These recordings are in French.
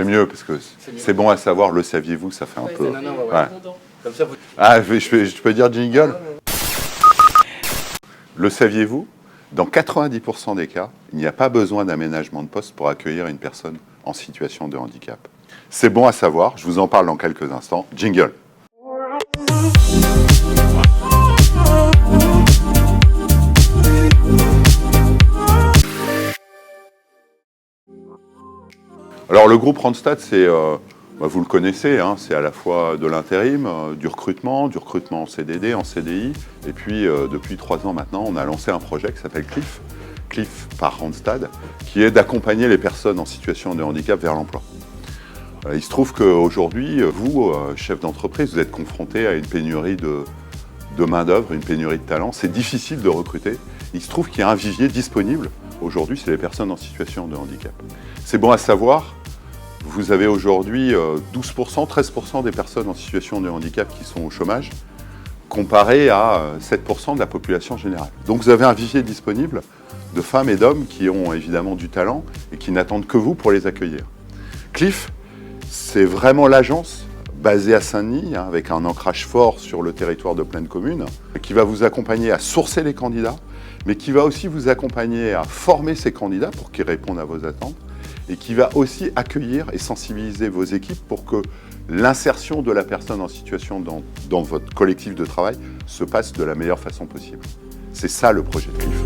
C'est mieux parce que c'est bon à savoir, le saviez-vous, ça fait un peu... Non, ouais. Ouais. Comme ça, vous... Ah, je peux dire jingle? Le saviez-vous? Dans 90% des cas, il n'y a pas besoin d'aménagement de poste pour accueillir une personne en situation de handicap. C'est bon à savoir, je vous en parle dans quelques instants. Jingle. Alors le groupe Randstad, c'est, vous le connaissez, hein, c'est à la fois de l'intérim, du recrutement en CDD, en CDI, et puis depuis 3 ans maintenant, on a lancé un projet qui s'appelle Cliff par Randstad, qui est d'accompagner les personnes en situation de handicap vers l'emploi. Il se trouve qu'aujourd'hui, vous, chef d'entreprise, vous êtes confronté à une pénurie de main-d'œuvre, une pénurie de talent. C'est difficile de recruter. Il se trouve qu'il y a un vivier disponible. Aujourd'hui, c'est les personnes en situation de handicap. C'est bon à savoir, vous avez aujourd'hui 12%, 13% des personnes en situation de handicap qui sont au chômage, comparé à 7% de la population générale. Donc vous avez un vivier disponible de femmes et d'hommes qui ont évidemment du talent et qui n'attendent que vous pour les accueillir. Cliff, c'est vraiment l'agence basée à Saint-Denis, hein, avec un ancrage fort sur le territoire de Plaine Commune, qui va vous accompagner à sourcer les candidats, mais qui va aussi vous accompagner à former ces candidats pour qu'ils répondent à vos attentes, et qui va aussi accueillir et sensibiliser vos équipes pour que l'insertion de la personne en situation dans votre collectif de travail se passe de la meilleure façon possible. C'est ça le projet de Cliff.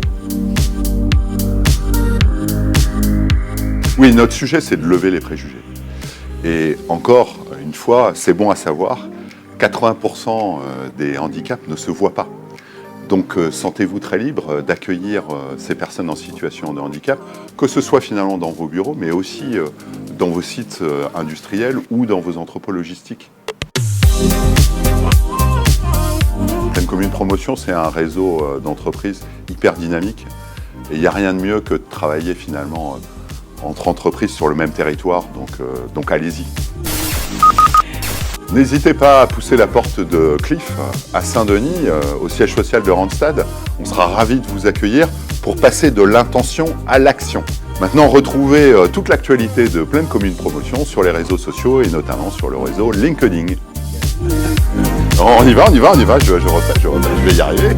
Oui, notre sujet, c'est de lever les préjugés. Et encore une fois, c'est bon à savoir, 80% des handicaps ne se voient pas. Donc sentez-vous très libre d'accueillir ces personnes en situation de handicap, que ce soit finalement dans vos bureaux, mais aussi dans vos sites industriels ou dans vos entrepôts logistiques. Plaine Commune Promotion, c'est un réseau d'entreprises hyper dynamique. Et il n'y a rien de mieux que de travailler finalement entre entreprises sur le même territoire, donc allez-y. N'hésitez pas à pousser la porte de Cliff à Saint-Denis, au siège social de Randstad. On sera ravis de vous accueillir pour passer de l'intention à l'action. Maintenant, retrouvez toute l'actualité de Plaine Commune Promotion sur les réseaux sociaux et notamment sur le réseau LinkedIn. On y va, je vais y arriver.